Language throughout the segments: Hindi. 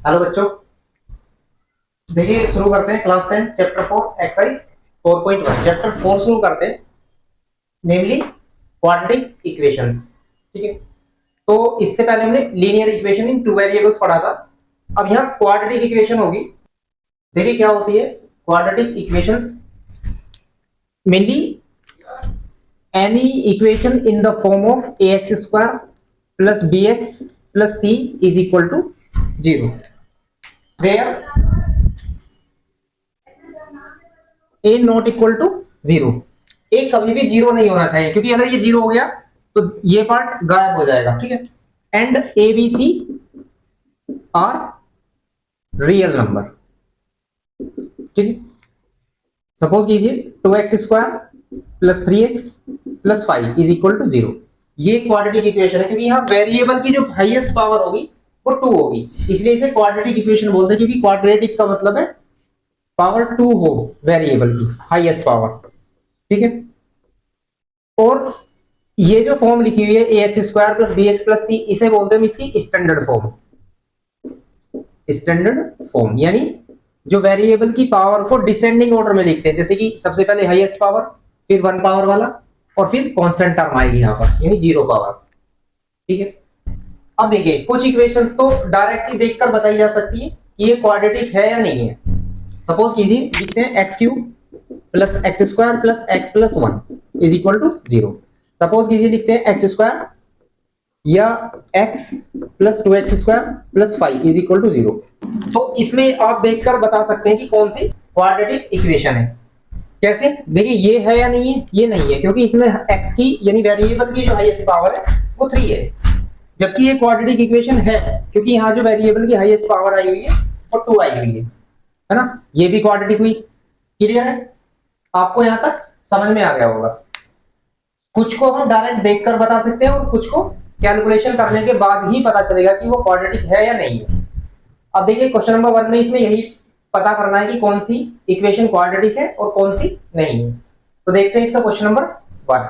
हेलो बच्चों, देखिए शुरू करते हैं क्लास 10 चैप्टर 4 एक्सरसाइज 4.1 चैप्टर 4 शुरू करते हैं, नेमली क्वाड्रेटिक इक्वेशंस। ठीक है, तो इससे पहले हमने linear equation in two variables पढ़ा था। अब यहाँ क्वाड्रेटिक इक्वेशन होगी। देखिए क्या होती है quadratic equations, mainly any equation in the form of ax square plus bx plus c is equal to 0 where A not equal to 0। A कभी भी 0 नहीं होना चाहिए, क्योंकि अगर ये 0 हो गया तो ये पार्ट गायब हो जाएगा। ठीक है, and A B C are real number. ठीक है, सपोज कीजिए 2x square plus 3x plus 5 is equal to 0। ये क्वाड्रेटिक इक्वेशन है, क्योंकि यहाँ वेरिएबल की जो हाईएस्ट पावर होगी वो 2 होगी, इसलिए इसे क्वाड्रेटिक इक्वेशन बोलते हैं। क्योंकि क्वाड्रेटिक का मतलब है पावर 2 हो वेरिएबल की हाईएस्ट पावर। ठीक है, और ये जो फॉर्म लिखी हुई है ax square plus bx plus c, इसे बोलते हैं इसकी स्टैंडर्ड फॉर्म। स्टैंडर्ड फॉर्म यानी जो वेरिएबल की पावर को डिसेंडिंग ऑर्डर में लिखते हैं, जैसे कि सबसे पहले हाईएस्ट पावर, फिर 1 पावर वाला, और फिर कांस्टेंट टर्म आएगी यहाँ पर यानी 0 पावर। ठीक है, अब देखिए कुछ इक्वेशंस तो डायरेक्टली देखकर बताई जा सकती है कि ये क्वाड्रेटिक है या नहीं है। सपोज कीजिए लिखते हैं X cube plus X square plus X plus 1 is equal to 0। Suppose कीजिए लिखते हैं एक्स स्क्वायर या X plus 2x square plus 5 is equal to 0। तो इसमें आप देखकर बता सकते हैं कि कौन सी क्वाड्रेटिक इक्वेशन है। कैसे? देखिए ये है या नहीं है, ये नहीं है, क्योंकि इसमें x की यानी वेरिएबल की जो हाईएस्ट पावर है वो 3 है, जबकि ये क्वाड्रेटिक इक्वेशन है क्योंकि यहाँ जो वेरिएबल की हाईएस्ट पावर आई हुई है वो 2 आई हुई है ना। ये भी क्वाड्रेटिक हुई। क्लियर है? आपको यहाँ तक समझ में आ गया होगा। कुछ को हम डायरेक्ट देखकर बता सकते हैं और कुछ को कैलकुलेशन करने के बाद ही पता चलेगा कि वो क्वाड्रेटिक है या नहीं है। अब देखिए क्वेश्चन नंबर 1 में इसमें यही पता करना है कि कौन सी इक्वेशन क्वाड्रेटिक है और कौन सी नहीं है। तो देखते हैं इसका क्वेश्चन नंबर 1।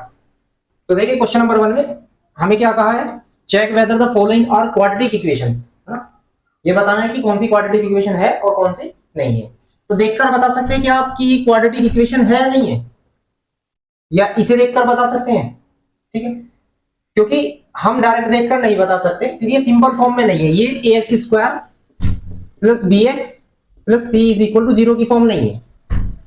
तो देखिए क्वेश्चन नंबर 1 में हमें क्या कहा है, check whether the following are quadratic equations. ये बताना है कि कौन सी क्वाड्रेटिक इक्वेशन है और कौन सी नहीं है। तो देखकर बता सकते हैं कि आपकी क्वाड्रेटिक इक्वेशन है या नहीं है, या इसे देखकर बता सकते हैं। ठीक है, क्योंकि हम डायरेक्ट देखकर नहीं बता सकते, क्योंकि ये सिंपल फॉर्म में नहीं है। ये ax square plus bx plus c is equal to 0 की फॉर्म नहीं है।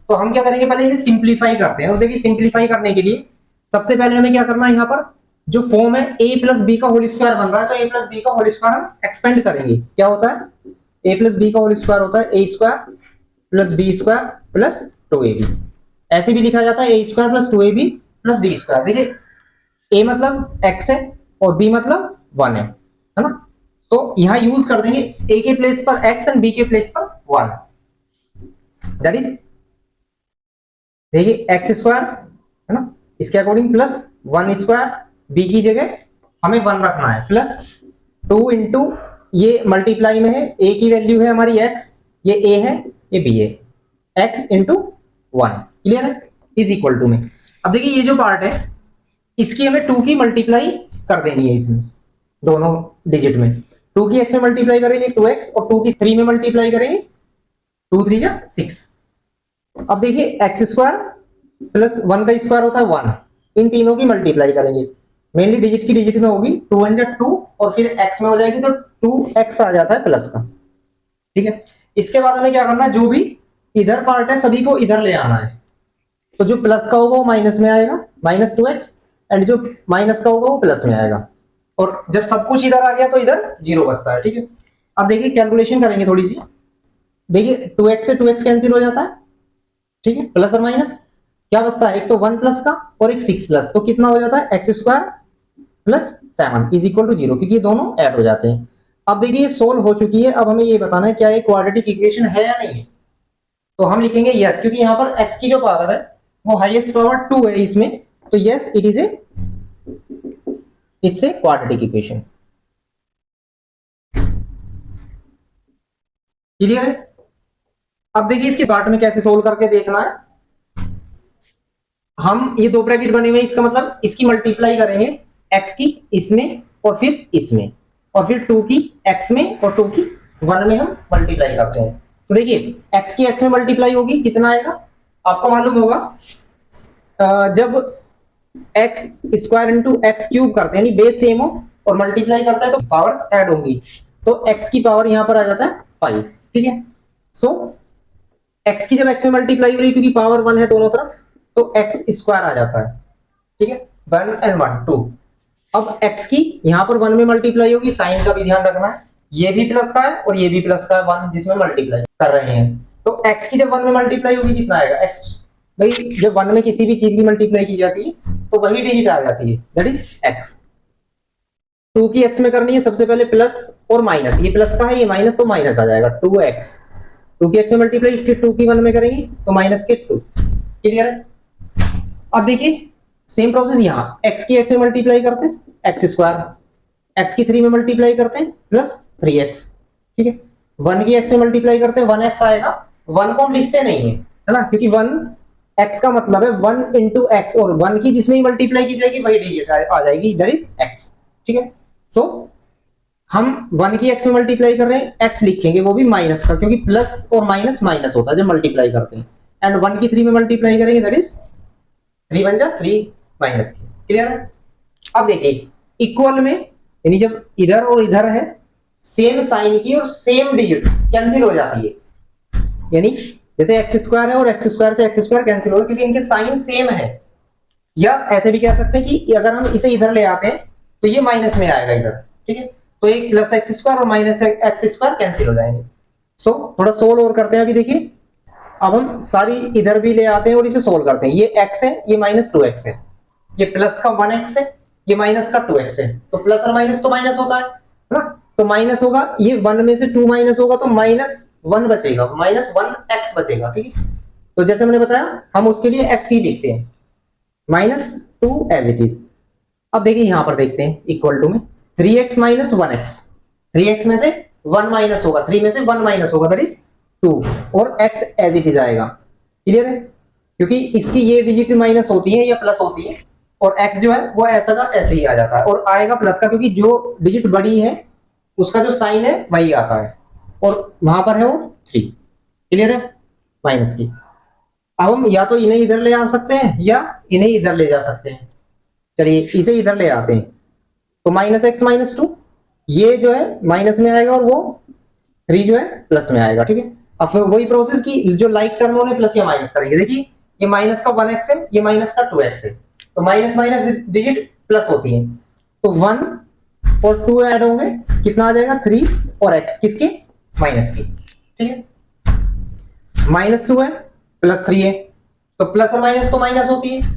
तो हम क्या करेंगे, पहले इसे सिंप्लीफाई करते हैं। और देखिए सिंप्लीफाई करने के लिए सबसे पहले हमें क्या करना है, यहाँ पर जो फॉर्म है a प्लस बी का होल स्क्वायर बन रहा है, तो a प्लस बी का होल स्क्वायर हम एक्सपेंड करेंगे। क्या होता है, a प्लस बी का होल स्क्वायर होता है a square plus B square plus 2ab। ऐसे भी लिखा जाता है a square plus 2ab plus B square. देखिए a मतलब x है और b मतलब 1 है ना। तो यहां यूज कर देंगे a के प्लेस पर x एंड b के प्लेस पर 1। दैट इज देखिए x स्क्वायर है ना, इसके अकॉर्डिंग प्लस 1 स्क्वायर, b की जगह हमें 1 रखना है, प्लस 2 इंटू ये मल्टीप्लाई में है, a की वैल्यू है हमारी x, ये a है ये b है, x इंटू 1। क्लियर है? इज इक्वल टू में अब देखिए ये जो पार्ट है इसकी हमें 2 की मल्टीप्लाई कर देनी है, इसमें दोनों डिजिट में 2 की x में मल्टीप्लाई करेंगे 2x और 2 की 3 में मल्टीप्लाई करेंगे 2 3 जा 6। अब देखिए x स्क्वायर प्लस 1 का स्क्वायर होता है 1, इन तीनों की मल्टीप्लाई करेंगे, मेनली डिजिट की डिजिट में होगी 2 1 जा 2 और फिर x में हो जाएगी तो 2x आ जाता है प्लस का। ठीक है, इसके बाद हमें क्या करना है, जो भी इधर पार्ट है सभी को इधर ले आना है। तो जो प्लस का होगा वो माइनस में आएगा, माइनस 2x, एंड जो माइनस का होगा वो प्लस में आएगा। और जब सब कुछ इधर आ गया तो इधर 0 बचता है। ठीक है, अब देखिए कैलकुलेशन करेंगे थोड़ी सी। देखिए 2x से 2x कैंसिल हो जाता है। ठीक है, प्लस और माइनस क्या बचता है, एक तो 1 प्लस का और एक 6 प्लस, तो कितना हो जाता है x square plus 7 is equal to 0, क्योंकि ये दोनों ऐड हो जाते हैं। अब देखिए ये सोल्व हो चुकी है। अब हमें ये बताना है क्या ये क्वाड्रेटिक इक्वेशन है या नहीं है। तो हम लिखेंगे यस, क्योंकि यहाँ पर x की जो पावर है वो हाईएस्ट पावर 2 है इसमें, तो yes it's a quadratic equation. Clear है? अब देखिए इसके पार्ट में कैसे सोल्व करके देखना है। हम ये 2 ब्रैकेट बने हुए हैं, इसका मतलब इसकी मल्टीप्लाई करेंगे x की इसमें और फिर इसमें, और फिर 2 की x में और 2 की 1 में हम मल्टीप्लाई करते हैं। तो देखिए x की x में मल्टीप्लाई होगी, कितना आएगा आपको मालूम होगा, जब x square into x cube करते हैं यानी बेस सेम हो और मल्टीप्लाई करता है तो पावर्स ऐड होंगी, तो x की पावर यहां पर आ जाता है 5। ठीक है, सो x की जब x में मल्टीप्लाई हो रही है क्योंकि पावर 1 है दोनों तरफ, तो x स्क्वायर आ जाता है। ठीक है, 1 एंड 1 2। अब x की यहां पर 1 में मल्टीप्लाई होगी, साइन का भी ध्यान रखना है, ये भी प्लस का है और ये भी प्लस का है, 1 जिसमें मल्टीप्लाई कर रहे हैं। तो x की जब 1 में मल्टीप्लाई होगी कितना आएगा, x भाई जब 1 में किसी भी चीज की मल्टीप्लाई की जाती है तो वही डिजिट आ जाती है, दैट इज x। 2 की x में करनी है, सबसे पहले प्लस और माइनस, ये प्लस का है ये माइनस, तो माइनस आ जाएगा 2x। 2 की x में मल्टीप्लाई फिर 2 की 1 में करेंगे तो माइनस के 2। क्लियर है। अब देखिए सेम प्रोसेस यहाँ x की x में मल्टीप्लाई करते हैं एक्स स्क्वायर, x की 3 में मल्टीप्लाई करते हैं प्लस 3x। ठीक है, 1 की x में मल्टीप्लाई करते हैं 1x आएगा, 1 को हम लिखते नहीं है ना, क्योंकि 1 x का मतलब है 1 इंटू एक्स, और 1 की जिसमें ही मल्टीप्लाई की जाएगी वही डिजिट आ जाएगी, दैट इज x। ठीक है, सो हम 1 की x में मल्टीप्लाई कर रहे हैं, x लिखेंगे वो भी माइनस का, क्योंकि प्लस और माइनस माइनस होता है जब मल्टीप्लाई करते हैं, एंड 1 की 3 में मल्टीप्लाई करेंगे दैट इज 3 बन जा 3 माइनस की। क्लियर है। अब देखिए इक्वल में यानी जब इधर और इधर है सेम साइन की और सेम डिजिट कैंसिल हो जाती है, यानी जैसे एक्स स्क्वायर है और एक्स स्क्वायर से एक्स स्क्वायर कैंसिल होगा क्योंकि इनके साइन सेम है। या ऐसे भी कह सकते हैं कि अगर हम इसे इधर ले आते हैं तो ये माइनस में आएगा इधर। ठीक है, तो एक प्लस एक्स स्क्वायर और माइनस एक्स स्क्वायर कैंसिल हो जाएंगे। सो थोड़ा सोल्व और करते हैं। अभी देखिए अब हम सारी इधर भी ले आते हैं और इसे सोल्व करते हैं। ये x है, ये माइनस 2x है, ये प्लस का 1x है, ये माइनस का 2x है, तो प्लस और माइनस तो माइनस होता है ना, तो माइनस होगा, ये 1 में से 2 माइनस होगा तो माइनस 1 बचेगा, माइनस 1x बचेगा। ठीक है, तो जैसे मैंने बताया हम उसके लिए x ही लिखते हैं, माइनस 2 एज इट इज। अब देखिए यहां पर देखते हैं इक्वल टू में 3x माइनस 1x, 3x में से 1 माइनस होगा, 3 में से 1 माइनस होगा दैट इज 2, और x एज इट इज आएगा। क्लियर है, क्योंकि इसकी ये डिजिट माइनस होती है या प्लस होती है, और x जो है वो ऐसा का ऐसे ही आ जाता है, और आएगा प्लस का क्योंकि जो डिजिट बड़ी है उसका जो साइन है वही आता है, और वहां पर है वो 3। क्लियर है, माइनस की। अब हम या तो इन्हें इधर ले आ सकते हैं या इन्हें इधर ले जा सकते हैं। चलिए इसे इधर ले आते हैं, तो माइनस एक्स माइनस 2 ये जो है माइनस में आएगा और वो 3 जो है प्लस में आएगा। ठीक है, अब फिर वही प्रोसेस की जो लाइक टर्म उन्हें प्लस या माइनस करेंगे। देखिए ये माइनस का 1x है, ये माइनस का 2x है, तो माइनस माइनस डिजिट प्लस होती है, तो 1 और 2 ऐड होंगे, कितना आ जाएगा 3 और x किसके माइनस के। ठीक है, माइनस 2 है प्लस 3 है, तो प्लस और माइनस तो माइनस होती है,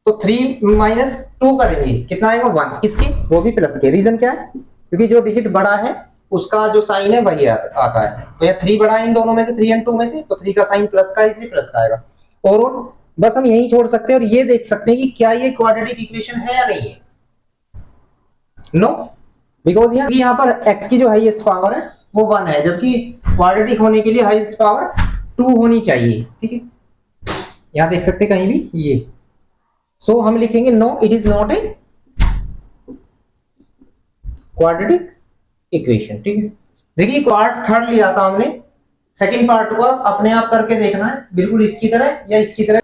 तो 3 माइनस 2 करेंगे कितना आएगा 1 किसके, वो भी प्लस के। रीजन क्या है, क्योंकि जो डिजिट बड़ा है उसका जो साइन है वही आता है, तो यह 3 बड़ा है इन दोनों में से, 3 एंड 2 में से, तो 3 का साइन प्लस का है इसलिए प्लस का आएगा। और बस हम यही छोड़ सकते हैं और ये देख सकते हैं कि क्या ये क्वाड्रेटिक इक्वेशन है या नहीं है। नो, बिकॉज यहाँ पर x की जो हाईएस्ट पावर है वो 1 है, जबकि क्वाड्रेटिक होने के लिए हाईएस्ट पावर 2 होनी चाहिए। ठीक है, यहां देख सकते हैं कहीं भी ये, सो हम लिखेंगे no it is not a quadratic equation. ठीक है, देखिए पार्ट थर्ड लिया था हमने, सेकंड पार्ट को अपने आप करके देखना है, बिल्कुल इसकी तरह या इसकी तरह।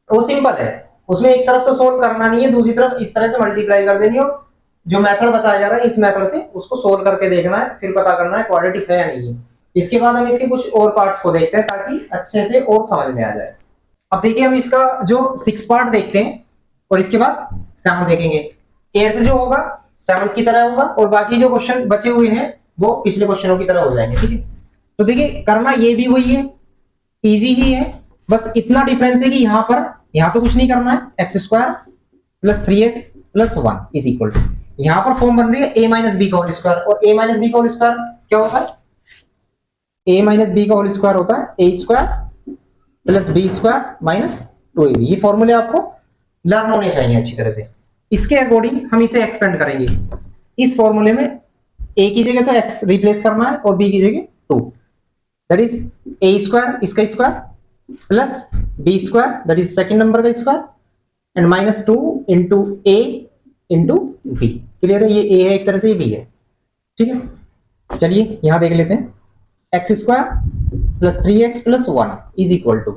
वो सिंपल है, उसमें एक तरफ तो सोल्व करना नहीं है, दूसरी तरफ इस तरह से मल्टीप्लाई कर देनी, और जो मेथड बताया जा रहा है इस मेथड से उसको सोल्व करके देखना है, फिर पता करना है क्वाड्रेटिक है या नहीं है। इसके बाद हम इसके कुछ और पार्ट्स को देखते हैं ताकि अच्छे से और समझ में आ जाए। अब देखिए हम इसका जो 6 पार्ट देखते हैं और इसके बाद 7 देखेंगे। 8th जो होगा 7th की तरह होगा, और बाकी जो क्वेश्चन बचे हुए हैं वो पिछले क्वेश्चनों की तरह हो जाएंगे। ठीक है, तो देखिए करना ये भी वही है, इजी ही है, बस इतना डिफरेंस है कि यहाँ तो कुछ नहीं करना है, X square plus 3x plus 1 is equal to, यहाँ पर फॉर्म बन रही है a माइनस बी का होल स्क्वायर, और a माइनस बी का होल स्क्वायर क्या होता है, a माइनस बी का होल स्क्वायर होता है a square plus B square minus 2ab। ये फॉर्मूले आपको लर्न होने चाहिए अच्छी तरह से। इसके अकॉर्डिंग हम इसे एक्सपेंड करेंगे। इस फॉर्मूले में a की जगह तो x रिप्लेस करना है और b की जगह 2, दैट इज a स्क्वायर इसका square plus b square that is second number का square and minus 2 into a into b। Clear है, ये a है एक तरह से, ये b है। ठीक है, चलिए यहां देख लेते हैं। X square plus 3x plus 1 is equal to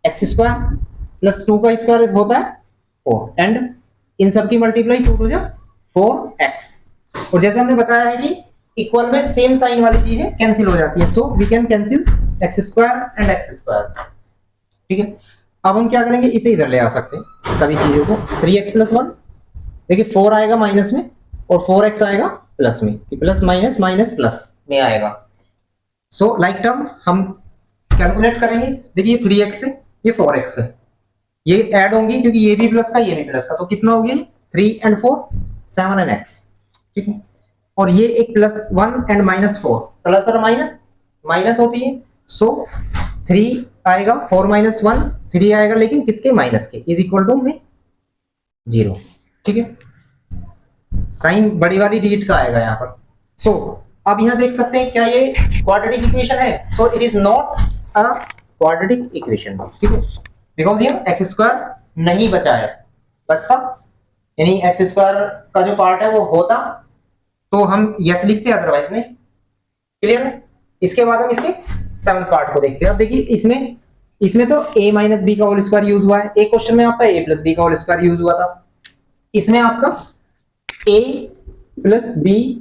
X square plus 2 का स्क्वायर होता है 4 एंड इन सब की मल्टीप्लाई 2 टू जा 4x। और जैसे हमने बताया है कि इक्वल में सेम साइन वाली चीजें कैंसिल हो जाती है, so we can cancel X square and X square. ठीक है, अब हम क्या करेंगे, इसे इधर ले आ सकते हैं सभी चीजों को। 3x प्लस 1, देखिए 4 आएगा माइनस में और 4x आएगा प्लस में, प्लस माइनस माइनस प्लस में आएगा। सो लाइक टर्म हम कैलकुलेट करेंगे। देखिए 3x है, ये 4x है, ये ऐड होंगी क्योंकि ये भी प्लस का ये भी प्लस का, तो कितना हो गया 3 एंड 4 7 एंड x। ठीक है, और ये एक प्लस 1 एंड माइनस 4, प्लस और माइनस माइनस होती है, सो 3 आएगा 4 माइनस 1 3 आएगा, लेकिन किसके माइनस के, इज इक्वल टू में 0। ठीक है, साइन बड़ी वाली डिजिट का आएगा यहाँ पर। सो अब यहाँ देख सकते हैं क्या ये क्वाड्रेटिक इक्वेशन है, so it is not a quadratic equation. ठीक है, बिकॉज ये एक्स स्क्वायर नहीं बचा है, बचता यानी एक्स स्क्वायर का जो पार्ट है वो होता तो हम यस लिखते, अदरवाइज नहीं। क्लियर है, इसके बाद हम इसके सेवंथ पार्ट को देखते हैं। अब देखिए इसमें तो a माइनस बी का होल स्क्वायर यूज हुआ है, एक क्वेश्चन में आपका a प्लस बी का होल स्क्वायर यूज हुआ था, इसमें आपका a प्लस बी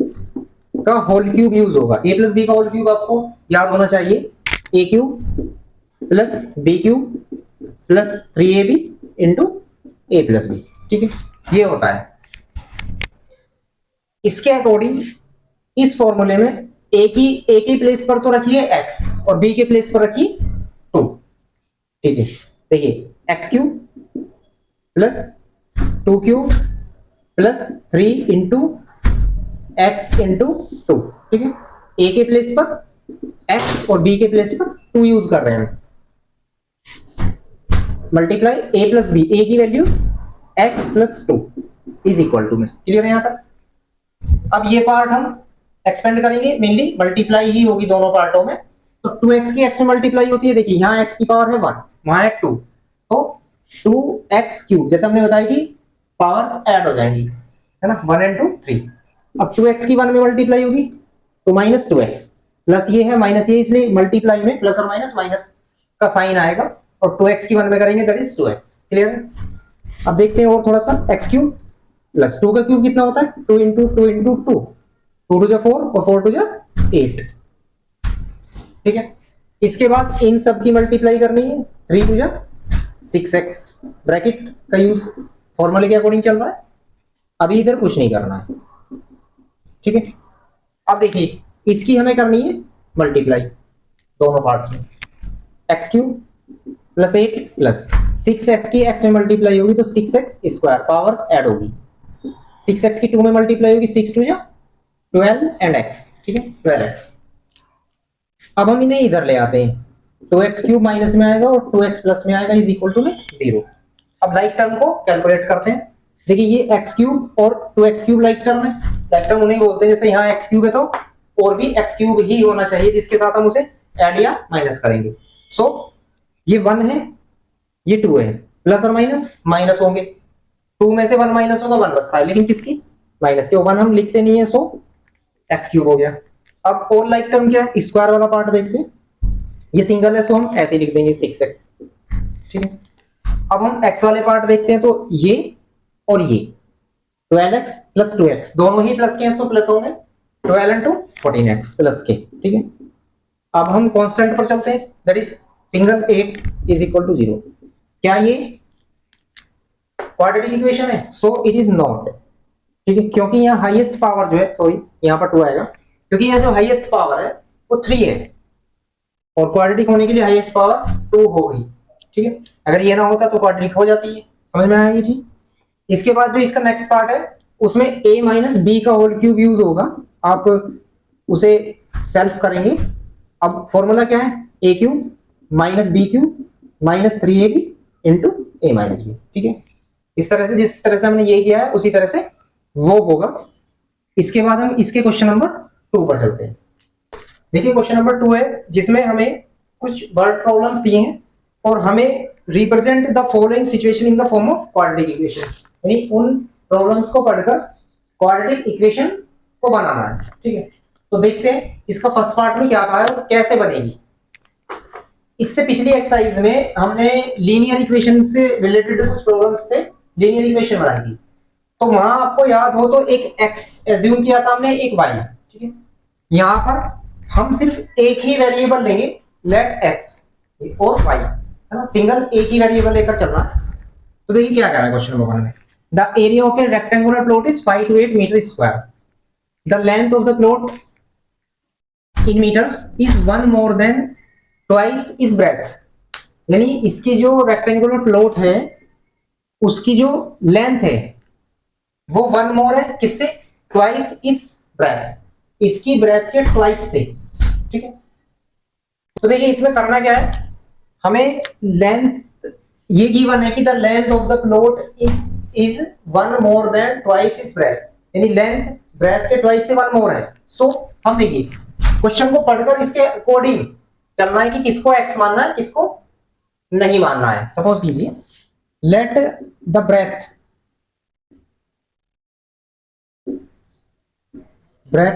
का होल क्यूब यूज होगा। a प्लस बी का होल क्यूब आपको याद होना चाहिए, a cube plus B cube plus 3ab into a plus B. ठीक है, ये होता है। इसके अकॉर्डिंग इस फॉर्मूले में a की प्लेस पर तो रखिए x और b के प्लेस पर रखिए 2। ठीक है, देखिए x cube plus 2 cube plus 3 into x into 2। ठीक है, a के प्लेस पर x और b के प्लेस पर 2 यूज कर रहे हैं, multiply a plus B, a की value x plus 2 is equal to में। क्लियर है यहाँ तक? अब ये पार्ट हम एक्सपेंड करेंगे, मेनली मल्टीप्लाई ही होगी दोनों पार्टों में, तो 2x की x में मल्टीप्लाई होती है। देखिए यहाँ x की पावर है 1, वहां है 2, तो 2x क्यूब, जैसे हमने बताया कि पावर्स ऐड हो जाएंगी, है ना, 1 and 2 3। अब 2x की 1 में मल्टीप्लाई होगी तो माइनस 2x, प्लस ये है माइनस ये, इसलिए मल्टीप्लाई में प्लस और माइनस माइनस का साइन आएगा, और 2x की 1 में करेंगे दैट इज 2x। क्लियर है? अब देखते हैं और थोड़ा सा, x क्यूब प्लस 2 का क्यूब कितना होता है 2 इंटू 2 इंटू 2, 2 टू जा 4 और 4 टू जा 8। ठीक है, इसके बाद इन सब की मल्टीप्लाई करनी है, 3 टू जा 6x, ब्रैकेट का यूज फॉर्मूले के अकॉर्डिंग चल रहा है, अभी इधर कुछ नहीं करना है। ठीक है, अब देखिए इसकी हमें करनी है मल्टीप्लाई दोनों पार्ट्स में, x cube plus 8 plus 6x की x में मल्टीप्लाई होगी तो 6x स्क्वायर, पावर्स ऐड होगी, 6x की 2 में मल्टीप्लाई होगी 6 टू जा 12 एंड x। ठीक है, 12x। अब हम इन्हें इधर ले आते हैं, 2x क्यूब माइनस में आएगा और 2x प्लस में आएगा इज इक्वल टू में 0। अब लाइक टर्म को कैलकुलेट करते हैं। देखिए ये x क्यूब और 2x क्यूब लाइक टर्म है, लाइक टर्म उन्हें बोलते हैं, जैसे यहाँ x क्यूब है तो और भी x क्यूब ही होना चाहिए जिसके साथ हम उसे ऐड या माइनस करेंगे। सो ये 1 है, ये 2 है, प्लस और माइनस माइनस होंगे, 2 में से 1 माइनस होगा 1 बचता है, लेकिन किसकी, माइनस के, 1 हम लिखते नहीं है, सो x क्यूब हो गया। अब और लाइक टर्म क्या है, स्क्वायर वाला पार्ट देखते हैं, ये सिंगल है सो हम ऐसे लिख देंगे 6x। ठीक है, अब हम x वाले पार्ट देखते हैं, तो ये और ये 12x प्लस 2x दोनों ही प्लस के हैं, सो प्लस होंगे 12 इंटू 14x प्लस के। ठीक है, अब हम कांस्टेंट पर चलते हैं, that is single 8 is equal to 0। क्या ये क्वाड्रेटिक इक्वेशन है? So it is not. ठीक है, क्योंकि यहाँ हाईएस्ट पावर जो है, सॉरी यहाँ पर 2 आएगा, क्योंकि यहाँ जो हाईएस्ट पावर है वो 3 है और क्वाड्रेटिक होने के लिए हाईएस्ट पावर 2 होगी। ठीक है, अगर ये ना होता तो क्वाड्रेटिक हो जाती है, समझ में आएगी जी। इसके बाद जो इसका नेक्स्ट पार्ट है उसमें a माइनस बी का होल क्यूब यूज होगा, आप उसे सेल्फ करेंगे। अब फॉर्मूला क्या है, a cube minus B cube minus 3ab into a minus B. ठीक है, इस तरह से, जिस तरह से हमने ये किया है उसी तरह से वो होगा। इसके बाद हम इसके क्वेश्चन नंबर 2 पर चलते हैं। देखिए क्वेश्चन नंबर 2 है जिसमें हमें कुछ वर्ड प्रॉब्लम्स दिए हैं और हमें represent the following situation in the form of quadratic equation, यानी उन प्रॉब्लम्स को पढ़कर क्वाड्रेटिक इक्वेशन को बनाना है। ठीक है, तो देखते हैं इसका फर्स्ट पार्ट में क्या कहा है और कैसे बनेगी। इससे पिछली एक्सरसाइज में हमने लीनियर इक्वेशन से रिलेटेड कुछ प्रॉब्लम्स से लीनियर इक्वेशन बनाई थी, तो वहां आपको याद हो तो एक x एज्यूम किया था हमने, एक y, ठीक है। यहां पर हम सिर्फ एक ही वेरिएबल लेंगे, लेट x और y, है ना, सिंगल एक ही वेरिएबल लेकर चलना। तो देखिए क्या कह रहा है क्वेश्चन नंबर 1 में, the area of a rectangular plot is 5 to 8 metre square, the length of the plot in metres is 1 more than twice its breadth, यानी इसकी जो रेक्टेंगुलर प्लॉट है उसकी जो लेंथ है वो 1 more है, किससे, ट्वाइस इस ब्रेथ, इसकी ब्रेथ के ट्वाइस से, ठीक है। तो देखिए इसमें करना क्या है, हमें लेंथ ये गिवन है कि the length of the plot is 1 more than twice its breadth, यानी लेंथ ब्रेथ के ट्वाइस से 1 more है। सो हम देखिए क्वेश्चन को पढ़कर इसके अकॉर्डिंग चलना है कि किसको x मानना है, किसको नहीं मानना है। सपोज कीजिए let the breadth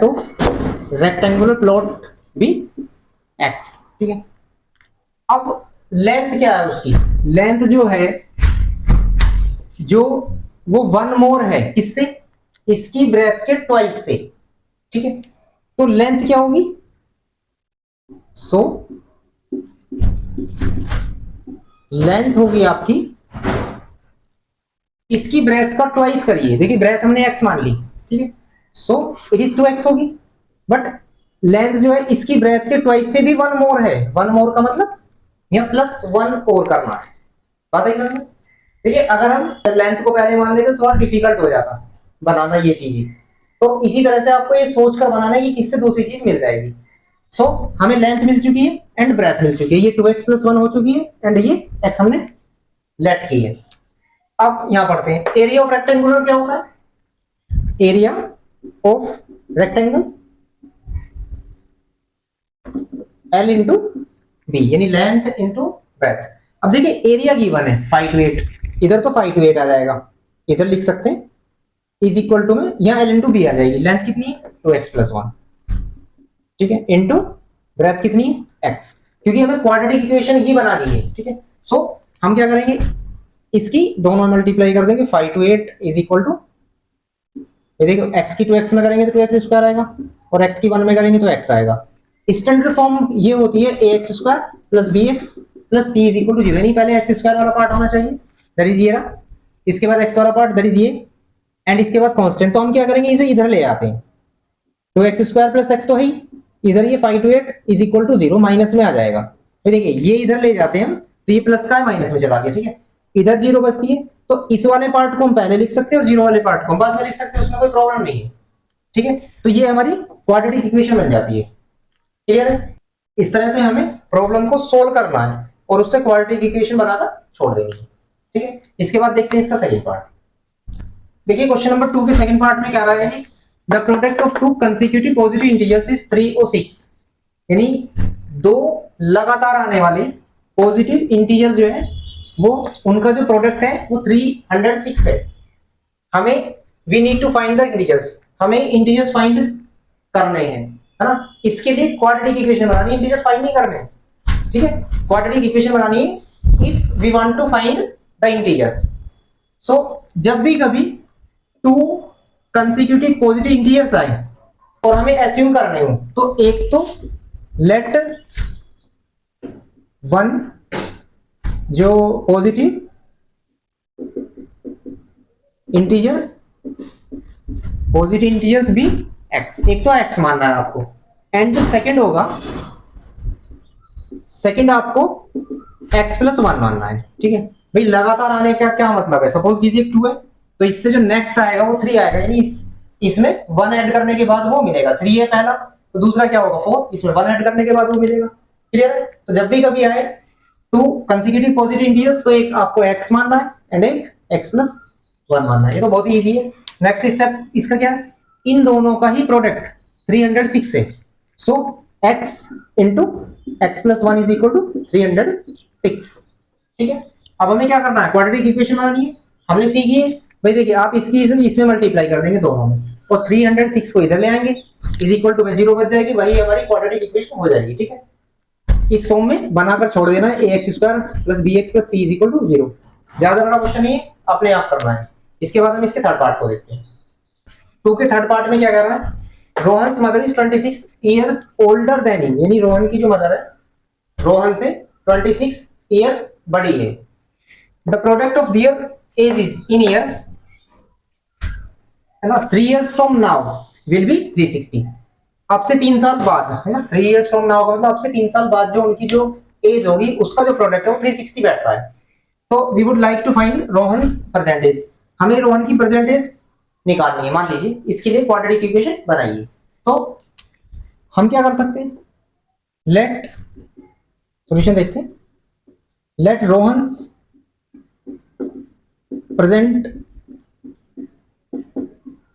of rectangular plot be x, ठीक है। अब लेंथ क्या है उसकी, लेंथ जो है जो वो 1 more है, किससे, इसकी ब्रेथ के ट्वाइस से, ठीक है। तो लेंथ क्या होगी, सो लेंथ होगी आपकी, इसकी ब्रेथ का ट्वाइस करिए, देखिए ब्रेथ हमने x मान ली, ठीक है, सो इट इज 2x होगी, बट लेंथ जो है इसकी ब्रेथ के ट्वाइस से भी 1 more है। 1 more का मतलब यहां +1 और करना है, बात है समझ। देखिए अगर हम लेंथ को पहले मान लेते तो थोड़ा डिफिकल्ट हो जाता बनाना ये चीज, तो इसी तरह से आपको ये सोचकर बनाना है कि किससे दूसरी चीज मिल जाएगी। सो हमें लेंथ मिल चुकी है एंड ब्रेथ मिल चुकी है, ये 2x + 1 हो चुकी है एंड ये x हमने लेट की है। अब यहां पढ़ते हैं एरिया ऑफ रेक्टेंगुलर क्या होता है, area of rectangle L into B, यानी लेंथ इंटू ब्रेथ। अब देखिए एरिया गिवन है 5 to 8, इधर तो 5 to 8 आ जाएगा, इधर लिख सकते हैं इज इक्वल टू में यहाँ L इंटू बी आ जाएगी, लेंथ कितनी है 2x + 1, ठीक है, इंटू ब्रेथ कितनी है x, क्योंकि हमें क्वाड्रेटिक इक्वेशन ही बनानी है, ठीक है। सो हम क्या करेंगे, इसकी दोनों मल्टीप्लाई कर देंगे, 5 to 8 इज इक्वल टू, देखो x की 2x में करेंगे तो 2x² आएगा और x की 1 में करेंगे तो x आएगा। स्टैंडर्ड फॉर्म ये होती है ax² + bx + c is equal to 0, यानी पहले x² वाला पार्ट होना चाहिए, दैट इज ये रहा, इसके बाद x वाला पार्ट दैट इज ये, एंड इसके बाद कांस्टेंट। तो हम क्या करेंगे, इसे इधर ले आते हैं, 2x² + x तो है ही, इधर ये 5 to 8 is equal to 0 minus में आ जाएगा। तो देखिए ये इधर ले जाते हैं हम, तो ये प्लस का है माइनस में चला गया, ठीक है, इधर 0 बचती है, तो इस वाले पार्ट को हम पहले लिख सकते हैं और 0 वाले पार्ट को हम बाद में लिख सकते हैं, उसमें कोई प्रॉब्लम नहीं है, ठीक है। तो ये हमारी क्वाड्रेटिक इक्वेशन बन जाती है, क्लियर है। इस तरह से हमें प्रॉब्लम को सोल्व करना है और उससे क्वाड्रेटिक इक्वेशन बनाकर छोड़ देंगे, ठीक है। इसके बाद देखते हैं इसका सेकंड पार्ट। देखिए क्वेश्चन नंबर 2 के सेकंड पार्ट में क्या रहा है, the product of 2 consecutive positive integers is 3 और 6, यानी 2 लगातार आने वाले पॉजिटिव इंटीजर्स जो है वो उनका जो प्रोडक्ट है वो 306 है। हमें we need to find the integers, हमें इंटीजर्स फाइंड करने हैं, है ना। इसके लिए क्वाड्रेटिक इक्वेशन बनानी है, इंटीजर्स फाइंड नहीं करने, ठीक है। क्वाड्रेटिक इक्वेशन बनानी है if we want to find the integers. So जब भी कभी 2 कंसेक्यूटिव पॉजिटिव इंटीजर्स आए और हमें एज्यूम करने हो, तो एक तो लेट 1 जो पॉजिटिव इंटीजर्स भी x, एक तो x मानना है आपको, एंड जो सेकंड होगा, सेकंड आपको x + 1 मानना है, ठीक है। भाई लगातार आने का क्या मतलब है, सपोज कीजिए 2 है तो इससे जो नेक्स्ट आएगा वो 3 आएगा, यानी इसमें 1 ऐड करने के बाद वो मिलेगा, 3 है पहला तो दूसरा क्या होगा 4, इसमें 1 ऐड करने के बाद वो मिलेगा, क्लियर है। तो जब भी कभी आए 2 कंसेक्यूटिव पॉजिटिव इंटीजर्स तो एक आपको x मानना है एंड एक x + 1 मानना है, ये तो बहुत ही इजी है। नेक्स्ट स्टेप इसका क्या है, इन दोनों का ही प्रोडक्ट 306 है, so x × x + 1 is equal to 306, ठीक है। अब हमें क्या करना है, क्वाड्रेटिक इक्वेशन बनानी है, हमने सीखी है भाई। देखिए आप इसकी इसमें मल्टीप्लाई कर देंगे दोनों में, और 306 को इधर ले आएंगे, इज इक्वल टू में 0 बच जाएगी, वही हमारी क्वाड्रेटिक इक्वेशन हो जाएगी। ठीक है, इस फॉर्म में बनाकर छोड़ देना है, ax square plus bx plus c is equal to 0। ज्यादा बड़ा क्वेश्चन नहीं है, अपने आप करना है। इसके बाद हम इसके थर्ड पार्ट को देखते हैं। 2 के थर्ड पार्ट में क्या कर रहा है, Rohan mother is 26 years older than him, यानी रोहन की जो मदर है रोहन से 26 इयर्स बड़ी है। The product of their age is in years, है ना, 3 years from now will be 360। अब से 3 साल बाद, है ना, 3 इयर्स फ्रॉम नाउ का मतलब अब से 3 साल बाद जो उनकी जो एज होगी उसका जो प्रोडक्ट है वो 360 बैठता है। तो we would like to find Rohan's percentage, हमें रोहन की परसेंटेज निकालनी है। मान लीजिए इसके लिए क्वाड्रेटिक इक्वेशन बनाइए। सो हम क्या कर सकते हैं, लेट सॉल्यूशन देखते हैं। Let Rohan's present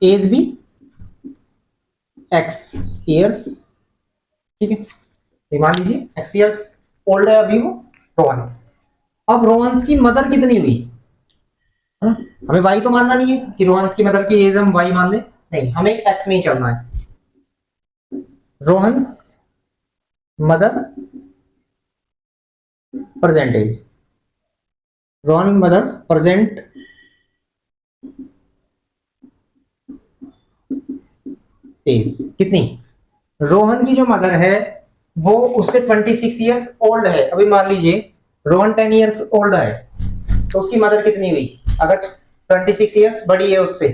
age be x years. ठीक है, मान लीजिए x ईयर्स ओल्ड है अभी वो रोहन। अब रोहन की मदर कितनी हुई, हमें y तो मानना नहीं है कि रोहन की मदर की एज हम y मान ले, नहीं, हमें x में ही चलना है। Rohan mother percentage, Rohan mother's present age कितनी, रोहन की जो मदर है वो उससे 26 इयर्स ओल्ड है। अभी मान लीजिए रोहन 10 इयर्स ओल्ड है, तो उसकी मदर कितनी हुई, अगर 26 इयर्स बड़ी है उससे,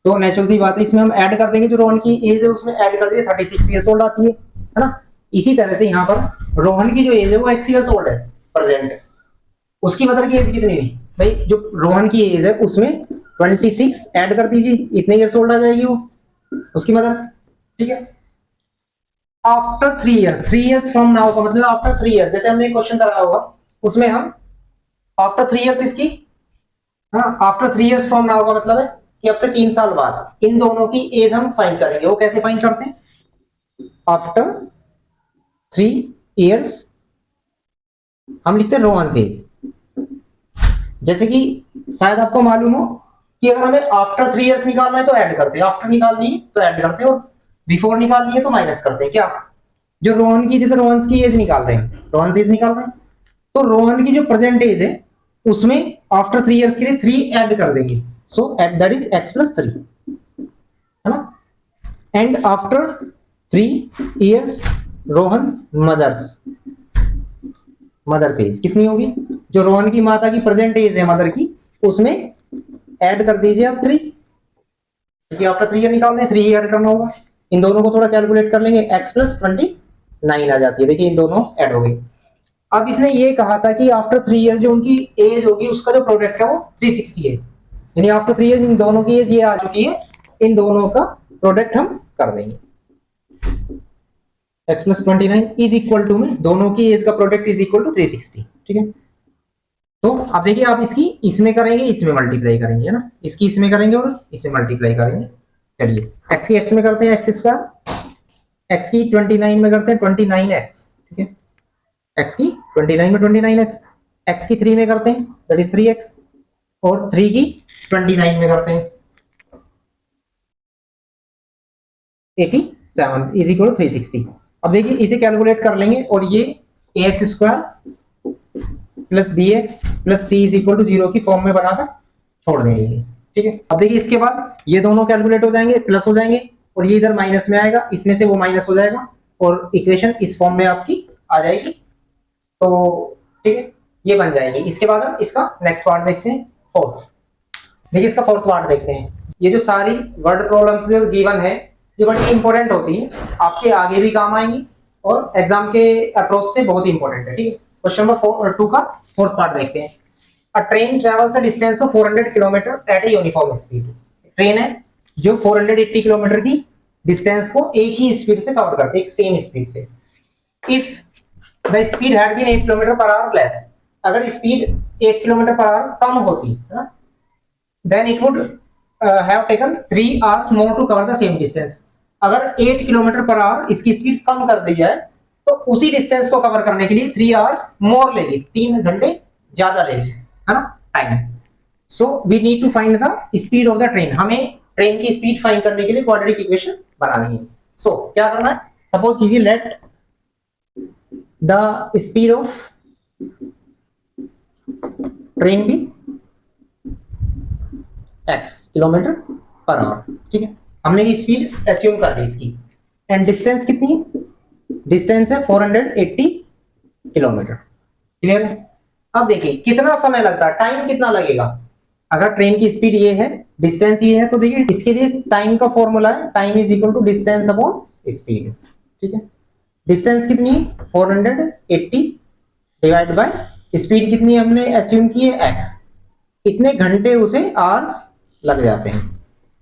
तो नेचुरल सी बात है इसमें हम ऐड कर देंगे, जो रोहन की एज है उसमें ऐड कर देंगे, 36 इयर्स ओल्ड आती है ना। इसी तरह से यहाँ पर रोहन की जो एज है वो x इयर्स ओल्ड है प्रेजेंट, उसकी मदर की एज कितनी हुई भाई, जो रोहन की एज है उसमें 26 ऐड कर दीजिए, इतने इयर्स ओल्ड आ जाएगी वो उसकी मदर। ठीक है, after 3 years, 3 years from now का मतलब आफ्टर 3 इयर्स, जैसे हमने एक क्वेश्चन कराया होगा उसमें हम आफ्टर 3 इयर्स इसकी, हाँ, आफ्टर 3 इयर्स फ्रॉम नाउ का मतलब है कि अब से 3 साल बाद इन दोनों की एज हम फाइंड करेंगे। वो कैसे फाइंड करते हैं, आफ्टर 3 इयर्स हम लिखते हैं रोहन एज। जैसे कि शायद आपको मालूम हो कि अगर हमें आफ्टर 3 इयर्स निकालना है तो ऐड करते हैं, आफ्टर निकालनी है तो ऐड करते हैं, और बिफोर निकालनी है तो माइनस करते हैं। क्या, जो रोहन की, जैसे रोहन की एज निकाल रहे हैं, रोहन एज निकाल रहे हैं, तो रोहन की जो प्रेजेंट एज है उसमें आफ्टर 3 इयर्स के लिए 3 ऐड कर देंगे, so that is x plus 3, है ना। And after 3 years Rohan's mother's age कितनी होगी, जो रोहन की माता की प्रेजेंट एज है मदर की, उसमें ऐड कर दीजिए आप 3, क्योंकि आफ्टर 3 ईयर निकालने 3 ही ऐड करना होगा। इन दोनों को थोड़ा कैलकुलेट कर लेंगे, x प्लस 29 आ जाती है। देखिए इन दोनों ऐड हो गई। अब इसने ये कहा था कि आफ्टर 3 ईयर जो उनकी एज होगी उसका जो प्रोडक्ट है वो 360 है, यानी आफ्टर 3 ईयर इन दोनों की एज ये आ चुकी है, इन दोनों का प्रोडक्ट हम कर देंगे। x plus 29 is equal to में दोनों की एज का प्रोडक्ट इज इक्वल टू 360। ठीक है, तो अब देखिए आप इसकी इसमें करेंगे, इसमें मल्टीप्लाई करेंगे, है ना, इसकी इसमें करेंगे और इसमें मल्टीप्लाई करेंगे। चलिए x की x में करते हैं x स्क्वायर, x की 29 में करते हैं 29x। ठीक है, x की 29 में 29x, x की 3 में करते हैं दैट इज 3x, और 3 की 29 में करते हैं 87 इज इक्वल टू 360। अब देखिए इसे कैलकुलेट कर लेंगे और ये ax square plus B X plus C is equal to 0 की फॉर्म में बनाकर छोड़ देंगे। ठीक है, अब देखिए इसके बाद ये दोनों कैलकुलेट हो जाएंगे, प्लस हो जाएंगे, और ये इधर माइनस में आएगा, इसमें से वो माइनस हो जाएगा और इक्वेशन इस फॉर्म में आपकी आ जाएगी। तो ठीक है, ये बन जाएगी। इसके बाद हम इसका नेक्स्ट पार्ट देखते हैं, फोर्थ। देखिए इसका फोर्थ पार्ट देखते हैं। ये जो सारी वर्ड प्रॉब्लम्स जो गिवन है ये बड़ी इंपॉर्टेंट होती है, आपके आगे भी काम आएंगी और एग्जाम के अप्रोच से बहुत इंपॉर्टेंट है। ठीक है, क्वेश्चन नंबर 2 का फोर्थ पार्ट देखते हैं। A train travels a distance of 400 kilometre at a uniform speed. Train है जो 480 किलोमीटर की डिस्टेंस को एक ही स्पीड से कवर करती है, एक सेम स्पीड से। If the speed had been 8 kilometre per hour less, अगर स्पीड 8 किलोमीटर पर आवर कम होती है, then it would have taken 3 hours more to cover the same distance. अगर 8 किलोमीटर पर आवर इसकी स्पीड कम कर दी जाए तो उसी डिस्टेंस को कवर करने के लिए 3 आवर्स मोर लेगी, 3 घंटे ज्यादा लेगी, है ना, time. So we need to find the speed of the train. हमें ट्रेन की स्पीड फाइंड करने के लिए क्वाड्रेटिक इक्वेशन बनानी है। सो क्या करना है, सपोज कीजिए let the speed of train be x kilometre per hour, ठीक है। हमने ये स्पीड एज्यूम कर ली इसकी, एंड डिस्टेंस कितनी है, डिस्टेंस है 480 किलोमीटर, क्लियर है। अब देखिए कितना समय लगता है, टाइम कितना लगेगा। अगर ट्रेन की स्पीड ये है, डिस्टेंस ये है, तो देखिए इसके लिए टाइम का फॉर्मूला है time is equal to distance upon speed, ठीक है। डिस्टेंस कितनी है 480 डिवाइड बाय स्पीड कितनी हमने एज्यूम की है x, इतने घंटे उसे आवर्स लग जाते हैं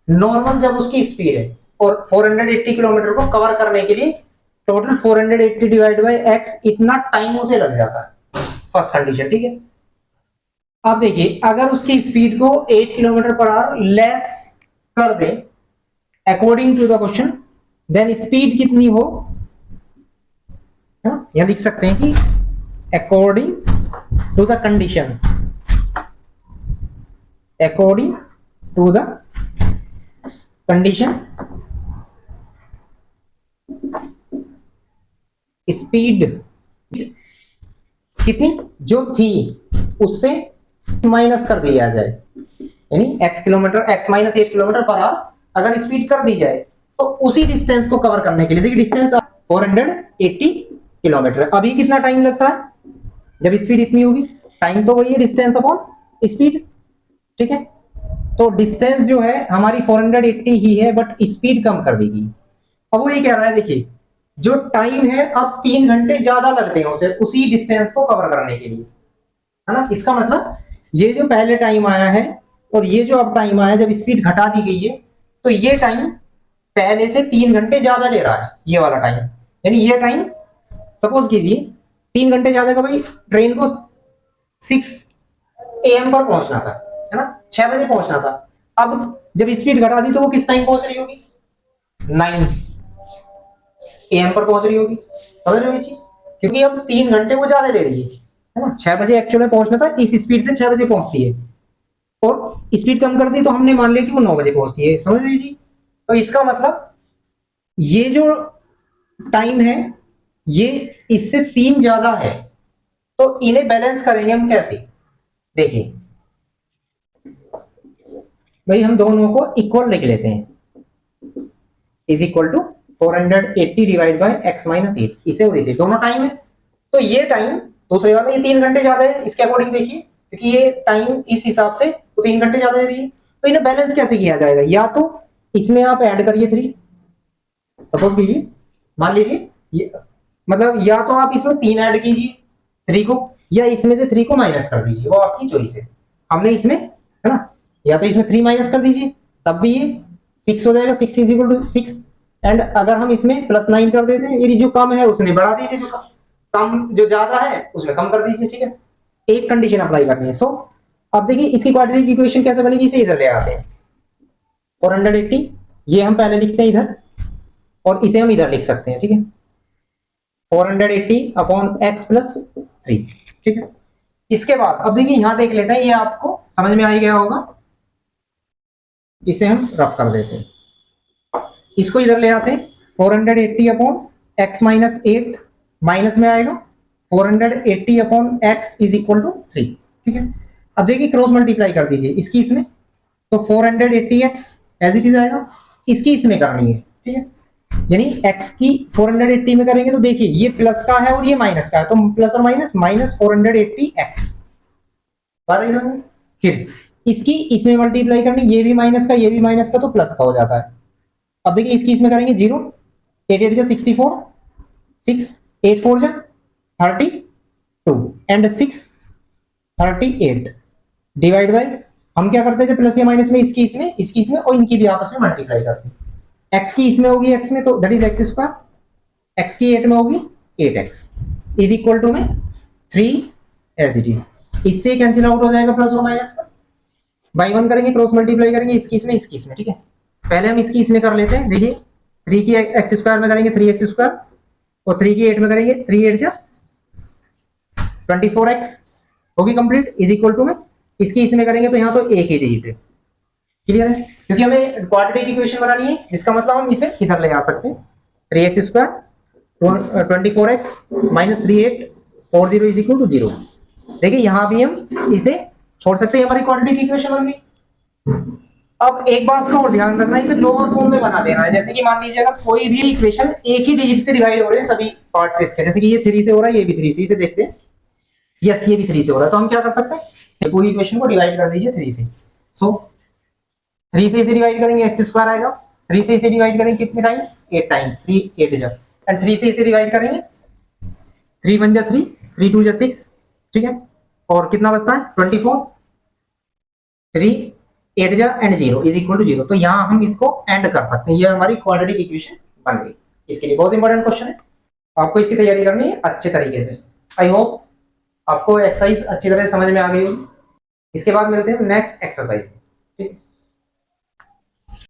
नॉर्मल जब उसकी स्पीड है। और 480 किलोमीटर को कवर करने के लिए टोटल 480 डिवाइड बाय x इतना टाइम उसे लग जाता है, फर्स्ट कंडीशन, ठीक है। अब देखिए अगर उसकी स्पीड को 8 किलोमीटर पर आवर लेस कर दे according to the question, then speed कितनी हो, यहां लिख सकते हैं कि according to the condition, according to the condition speed कितनी जो थी उससे माइनस कर दिया जाए, यानी x kilometre x minus 8 kilometre per our अगर स्पीड कर दी जाए तो उसी डिस्टेंस को कवर करने के लिए, देखिए डिस्टेंस 480 किलोमीटर, अभी कितना टाइम लगता है जब स्पीड इतनी होगी, टाइम तो वही है डिस्टेंस अपॉन स्पीड, ठीक है। तो डिस्टेंस जो है हमारी 480 ही है बट स्पीड कम कर देगी। अब वो ये कह रहा है देखिए जो टाइम है अब 3 घंटे ज्यादा लगते हैं उसे उसी डिस्टेंस को कवर करने के लिए, है ना। इसका मतलब ये जो पहले टाइम आया है और ये जो अब टाइम आया जब स्पीड घटा दी गई है तो ये टाइम पहले से 3 घंटे ज्यादा ले रहा है, ये वाला टाइम, यानी ये टाइम सपोज कीजिए 3 घंटे ज्यादा का, भाई ट्रेन को 6 AM पर पहुंचना था, है ना, 6 बजे पहुंचना था। अब जब स्पीड घटा दी तो वो किस टाइम पहुंच रही होगी, 9 AM पर पहुंच रही होगी, समझ रहे हो ये चीज, क्योंकि अब 3 घंटे वो ज्यादा ले रही है ना। 6 बजे एक्चुअल में पहुंचना था, इस स्पीड से 6 बजे पहुंचती है और स्पीड कम कर दी तो हमने मान लिया कि वो 9 बजे पहुंचती है, समझ रहे हो जी। तो इसका मतलब ये जो टाइम है ये इससे 3 ज्यादा है, तो इन्हें बैलेंस करेंगे हम कैसे, देखिए भाई हम दोनों को इक्वल लिख लेते हैं, is equal to 480 divide by x minus 8, इसे और इसे दोनों टाइम है, तो ये टाइम दूसरे वाला ये 3 घंटे ज्यादा है इसके अकॉर्डिंग देखिए, क्योंकि ये टाइम इस हिसाब से तो 3 घंटे ज्यादा दे रही है। तो इन्हें बैलेंस कैसे किया जाएगा, या तो इसमें आप ऐड करिए 3, सपोज कीजिए मान लीजिए मतलब या तो आप इसमें 3 ऐड कीजिए 3 को, या इसमें से 3 को माइनस कर दीजिए, वो आपकी चॉइस है। हमने इसमें, है ना, या तो इसमें 3 माइनस कर दीजिए तब भी ये 6 हो जाएगा, 6 इज इक्वल टू 6, एंड अगर हम इसमें +9 कर देते हैं, ये जो कम है उसमें बढ़ा दीजिए, जो कम जो ज्यादा है उसमें कम कर दीजिए, ठीक है। एक कंडीशन अप्लाई करनी है। सो अब देखिए इसकी क्वाड्रेटिक इक्वेशन कैसे बनेगी, इसे इधर ले आते हैं 480, ये हम पहले लिखते हैं इधर और इसे हम इधर लिख सकते हैं, ठीक है, 480 अपॉन x प्लस 3, ठीक है। इसके बाद अब देखिए यहां देख लेते हैं, ये आपको समझ में आ ही गया होगा, इसे हम रफ कर देते हैं, इसको इधर ले आते हैं 480 अपॉन x माइनस 8 माइनस में आएगा 480 upon x is equal to 3, ठीक है। अब देखिए क्रॉस मल्टीप्लाई कर दीजिए इसकी इसमें, तो 480x एज इट इज आएगा, इसकी इसमें करनी है, ठीक है, यानी x की 480 में करेंगे तो देखिए ये प्लस का है और ये माइनस का है, तो प्लस और माइनस माइनस 480x, फिर इसकी इसमें मल्टीप्लाई करनी, ये भी माइनस का ये भी माइनस का, तो प्लस का हो जाता है। अब देखिए इसकी इसमें करेंगे 0, 8 8 जा 64, 6 8 4 जा 32 एंड 6 38 डिवाइड बाय, हम क्या करते हैं जब प्लस या माइनस में इसकी इसमें और इनकी भी आपस में मल्टीप्लाई करते हैं। x की इसमें होगी x में, तो that is x square, x की 8 में होगी 8x इज इक्वल टू में 3 एज इट इज, इससे कैंसिल आउट हो जाएगा प्लस और माइनस का, बाई 1 करेंगे क्रॉस मल्टीप्लाई करेंगे इसकी इसमें, ठीक है। पहले हम इसकी इसमें कर लेते हैं, देखिए 3 की x स्क्वायर में करेंगे 3x स्क्वायर और 3 की 8 में करेंगे 3 8 जा 24x होगी कंप्लीट, इज इक्वल टू में इसकी इसमें करेंगे तो यहाँ तो एक ही डिजिट है, क्लियर है? क्योंकि हमें क्वाड्रेटिक इक्वेशन बनानी है, जिसका मतलब हम इसे इधर ले आ सकते हैं, 3x square 24x minus 3840 is equal to 0। देखिए यहां भी हम इसे छोड़ सकते हैं, हमारी क्वाड्रेटिक इक्वेशन बन गई। अब एक बात का और ध्यान रखना है, इसे लोअर फॉर्म में बना देना है। जैसे कि मान लीजिए अगर कोई भी इक्वेशन एक ही डिजिट से डिवाइड हो रहे हैं सभी पार्ट्स इसके, जैसे कि ये 3 से हो रहा है, ये भी 3 से, इसे देखते हैं, यस ये भी 3 से हो रहा है, तो हम क्या कर सकते हैं, पूरी इक्वेशन को डिवाइड कर दीजिए 3 से। सो 3 से इसे डिवाइड करेंगे, एक्स स्क्वायर आएगा। 3 से इसे डिवाइड करेंगे कितने टाइम्स, 8 टाइम्स, 3 8 जा, एंड 3 से इसे डिवाइड करेंगे, 3 1 जा 3, 3 2 जा 6, ठीक है, और कितना बचता है 24, 3 8 जा एंड 0 इज इक्वल टू 0। तो यहां हम इसको एंड कर सकते हैं, ये हमारी क्वाड्रेटिक इक्वेशन बन गई। इसके लिए बहुत इंपॉर्टेंट क्वेश्चन है, आपको इसकी तैयारी करनी है अच्छे तरीके से। आई होप आपको एक्सरसाइज अच्छी तरह समझ में आ गई होगी। इसके बाद मिलते हैं नेक्स्ट एक्सरसाइज।